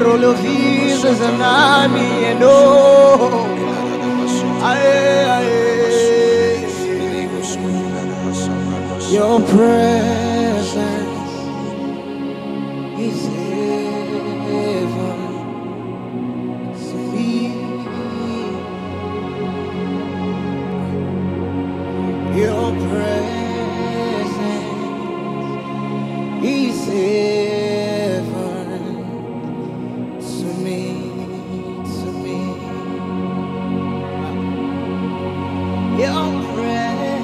roll of Jesus and army and oh, your presence is heaven to me. Your presence is heaven to me, to me. Your presence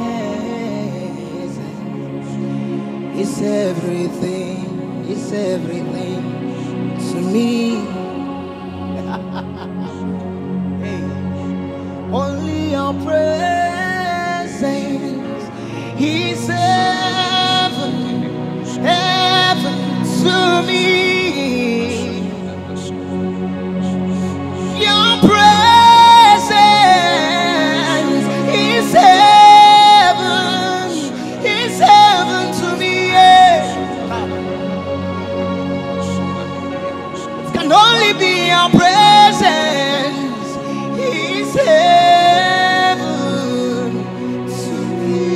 is everything, it's everything to me. Hey. Only your presence is heaven, heaven to me. Your presence is heaven to me. It can only be your presence is heaven to me.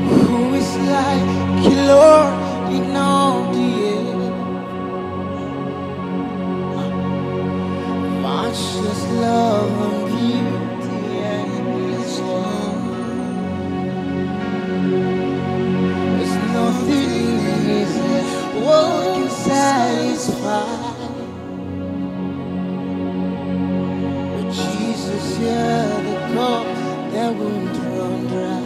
Who is like you, Lord, in all the earth? Matchless love and beauty and endless love. There's nothing in this world can satisfy. But Jesus, you're the cup that won't run dry.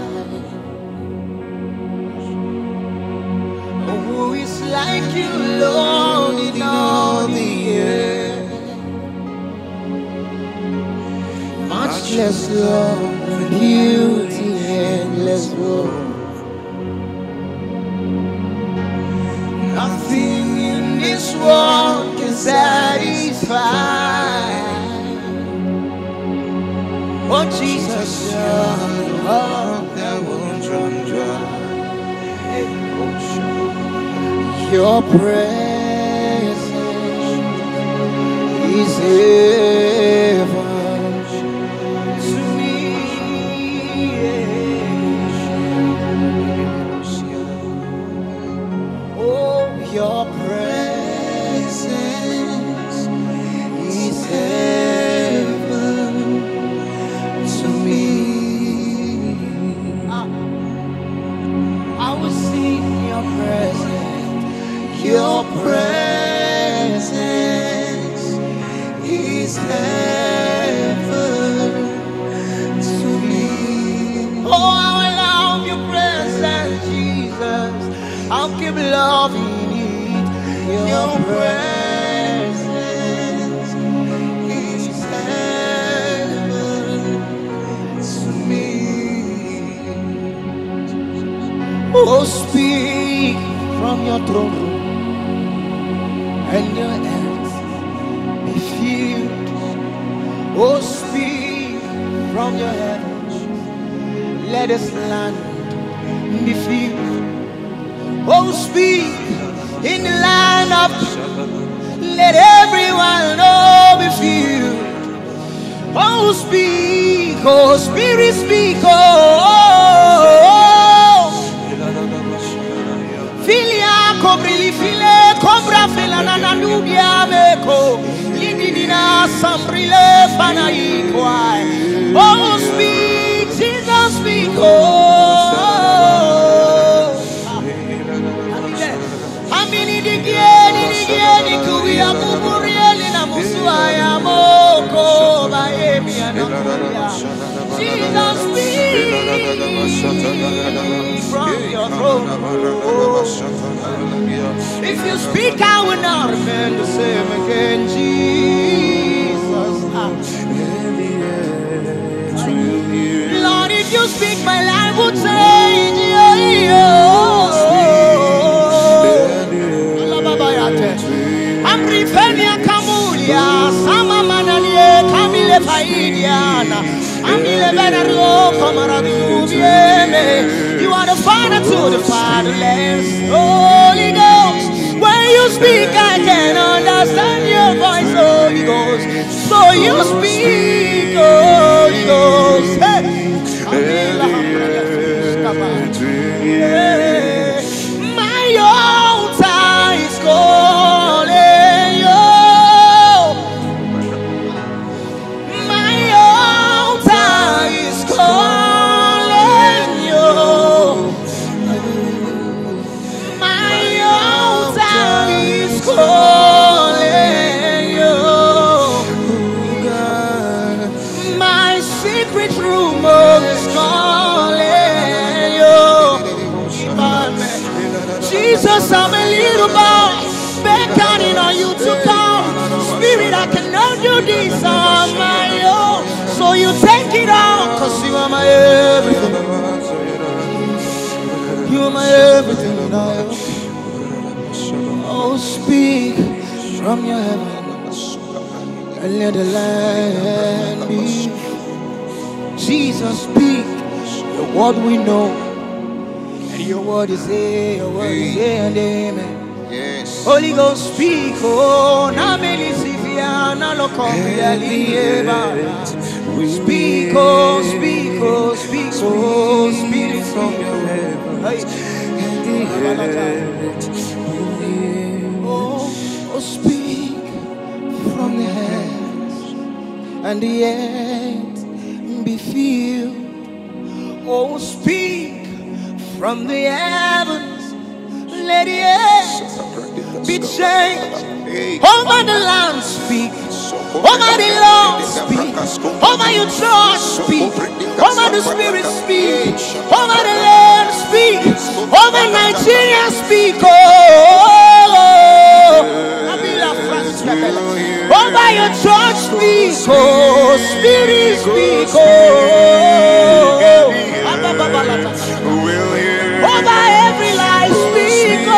Oh, who is like you, Lord, in all the earth? Much less love and beauty, endless love. Nothing in this world can satisfy. Oh Jesus, you're the love that won't run dry. Your presence is heaven to me. Oh, your presence is heaven to me. I will sing your presence. Your presence is heaven to me. Oh, I love your presence, Jesus. I'll keep loving it. Your presence is heaven to me. Oh, speak from your throne room and your hands be filled. Oh, speak from your heavens. Let this land be filled. Oh, speak in the land of, let everyone know be filled. Oh, speak, oh, Spirit, speak, oh, filia cobrili file cobra fila na nubia meko lidina sambrile fana ikwai. Oh, speak, Jesus, speak, oh. Amini digieni kuya muburieli na musuaya moko baemi anakuya. Jesus, speak from your throne. If you speak, I will not remain the same again, Jesus. Lord, if you speak, my life would change. I'm preparing Kamulia, Sama Manania, Camille Faidiana. I'm the You are the father to the fatherless. Holy Ghost, when you So you speak, Holy Ghost. My altar is calling you. My altar is calling you. My altar is calling you. My secret room is calling you. Jesus, I'm a little boy beckoning on you to come. Spirit, I cannot do this on my own. So you take it on, cause you are my everything. You are my everything. Oh, speak from your heaven and let the land be. Jesus, speak the word we know. And your word is here, your word is here, and amen. Yes. Holy Ghost, speak, oh, na melisivia, na lokombia lieba. Speak, oh, speak, oh, speak, oh, Spirit from your heaven. Oh, speak from the heavens, and the earth be filled. Oh, speak from the heavens, let the earth be changed. Over the land speak, over the Lord speak, over your church speak, over the Spirit speak, over the land speak, over Nigeria speak. Oh, over your church speak. Oh, Spirit speak. Oh, over every life speak. Oh,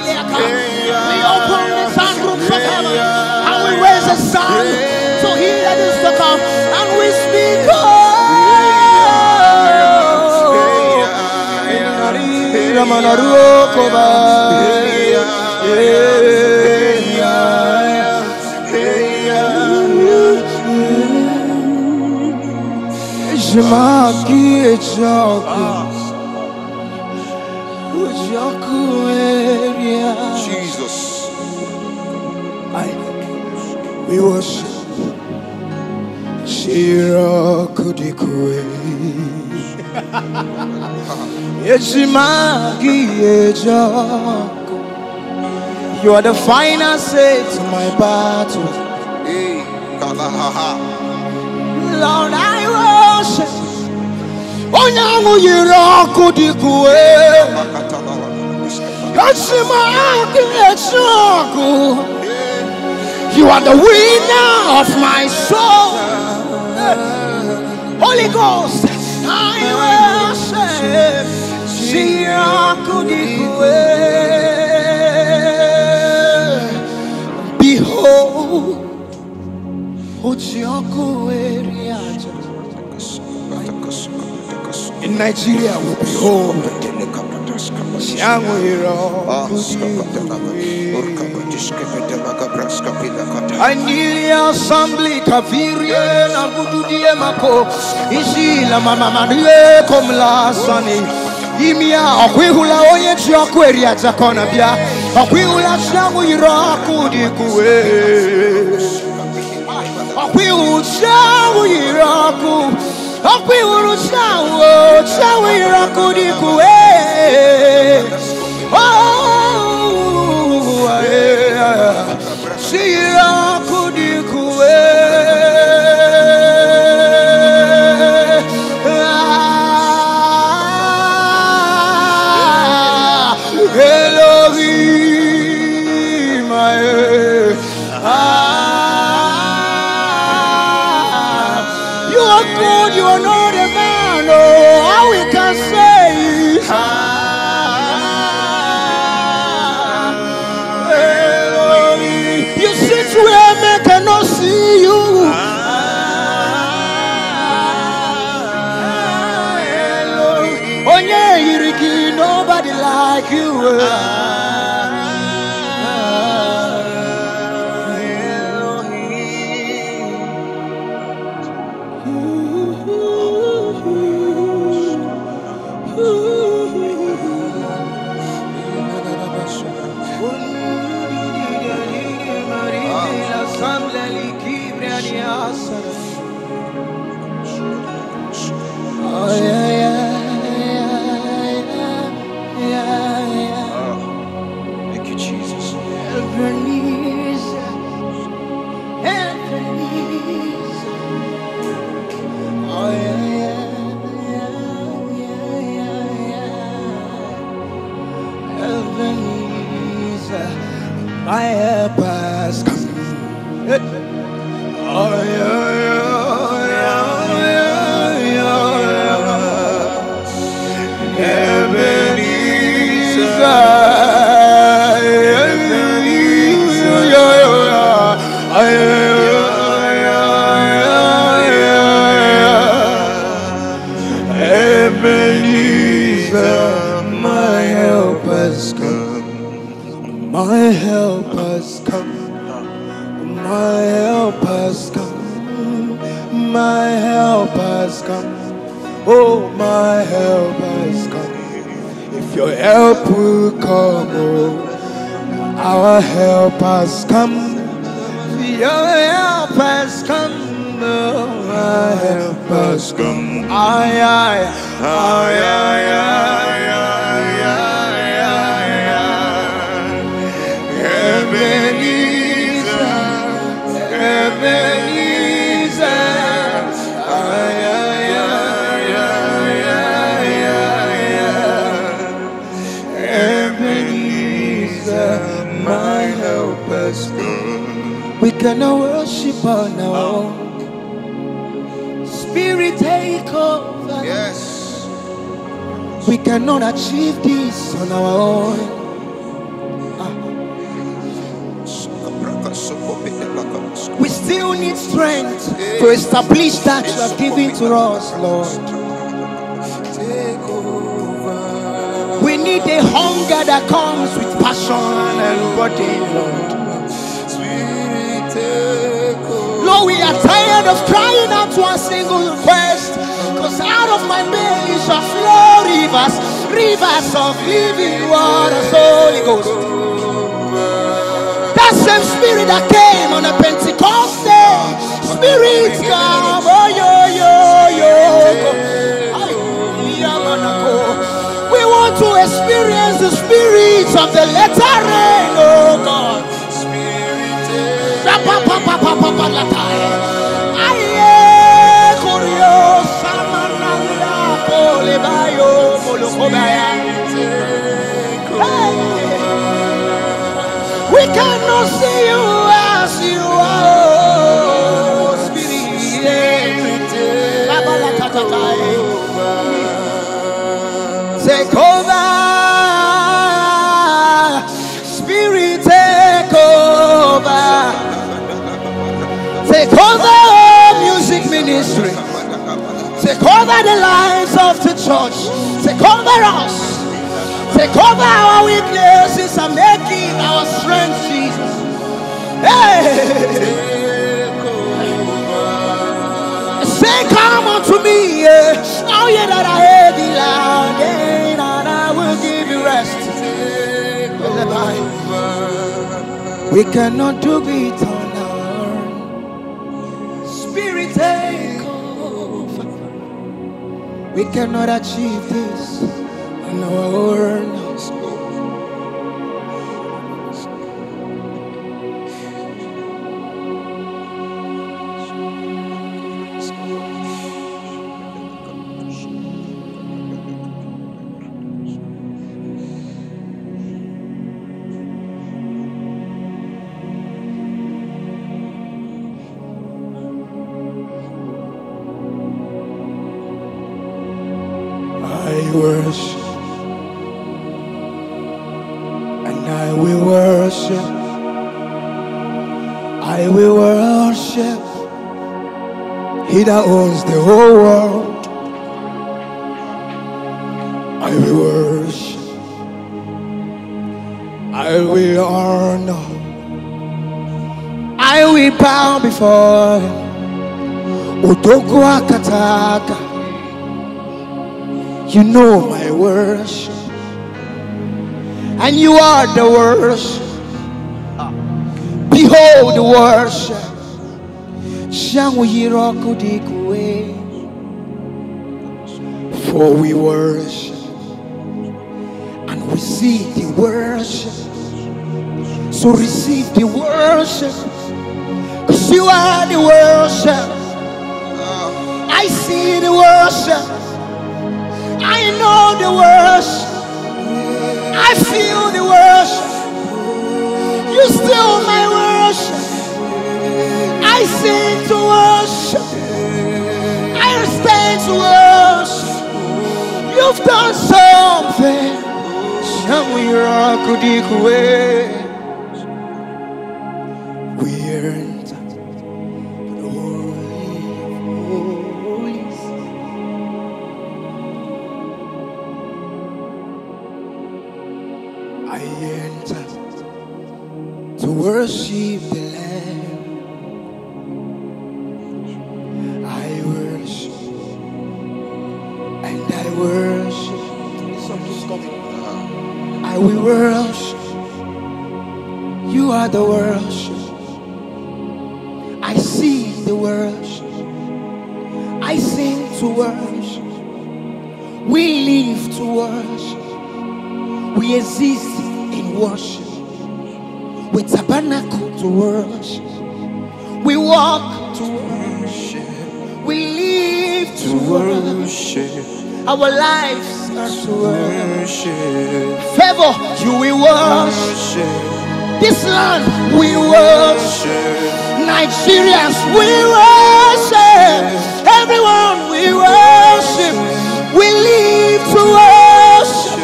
we open the sunroof of heaven and we raise a sound to hear this to come, and we speak. Jesus, I We worship. Shira Kudikwe. Yeshimagi Ejako. You are the final say to my battle. Lord, I worship. Onyangu Yirako Dikwe. Yeshimagi Ejako. You are the winner of my soul. Holy Ghost, I worship. Behold, in Nigeria we behold. I nearly assembly Kaviria and Bududia Mako. Isila Mama Marie Komla Sani. Imia, Aquila Oye Aquaria Zaconabia. Aquila Shamu Iraku Dikue. Aquil Shamu Iraku. Aquil Shamu Iraku Dikue. Oh, Iraku Dikue. You are not a man, oh, how we can say, you sit where men cannot see you. Onyekwelu, nobody like you. Oh yeah. Thank you, Jesus. Ebenezer. Oh yeah. Ebenezer, my help has come. Oh yeah. My help has come. My help has come. My help has come. My help has come. Oh, my help has come. If your help will come, oh, our help has come. Your help has come. Oh, my help has come. Aye. My help has come. We cannot worship on our own. Spirit, take over. Yes. We cannot achieve this on our own. We still need strength to establish that you have given to us, Lord. We need a hunger that comes with passion and body, Lord. Lord, we are tired of crying out to a single request, because out of my belly shall flow rivers of living waters. Holy Ghost. That's same spirit that came on a Pentecost day. Spirit come, oh yo yo yo. We want to experience the spirits of the latter rain, oh God. We cannot see you as you are, Spirit. Take over, Spirit, take over. Take over music ministry. Take over the lives of the church. Take over us. Take over our weaknesses and making our strength, Jesus. Hey. Say, come unto me. Now ye that are heavy laden, and I will give you rest. We cannot do it on our own. Spirit, take over. We cannot achieve this on our own. Worship, and I will worship. I will worship He that owns the whole world. I will worship. I will honor. I will bow before Him. Utoko akataka. You know my worship, and you are the worship. Behold the worship. For we worship and receive the worship. So receive the worship, because you are the worship. I see the worship. I know the worship. I feel the worship. You still my worship. I sing to worship. I stand to worship. You've done something. We enter the holy. I enter to worship the Lamb. I worship and I worship. This song is coming. I will worship. You are the worship. I see the worship. I sing to worship. We live to worship. We exist in worship. We tabernacle to worship. We walk to worship. We live to worship. Our lives are to worship. Favor, you will worship. This land we worship. Nigerians we worship. Everyone we worship. We live to worship.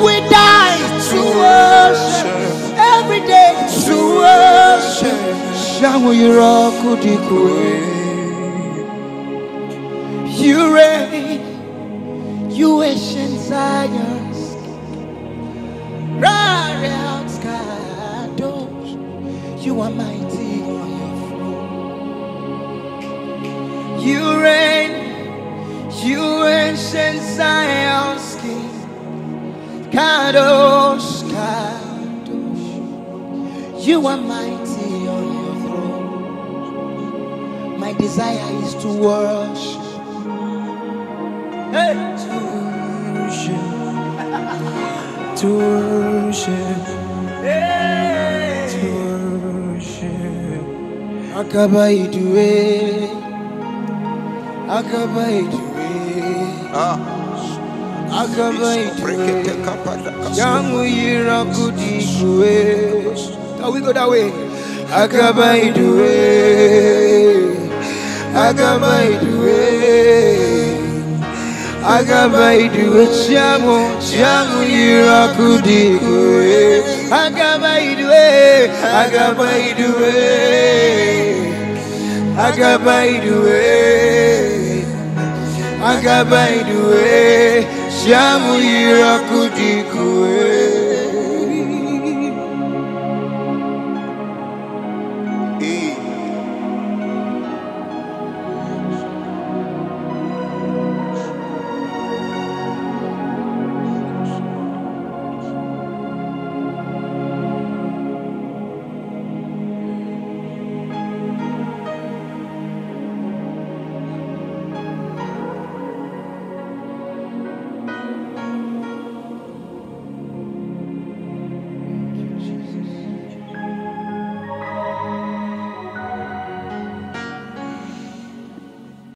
We die to worship. Every day to worship. You reign, you ancient Zions. You are mighty on your throne. You reign, you ancient Zion's King. Kadosh, Kadosh. You are mighty My desire is to worship. Hey. To worship. Hey. To worship. Akabaidwe. Akabaidwe. Akabaidwe. Yamu yirakudikwe. Can we go that way? Akabaidwe. Akabaidwe. Akabaidwe. Yamu yirakudikwe. Akabaidwe. Akabaidwe. Akabaidwe. Akabaidwe. Yamu yirakudikwe.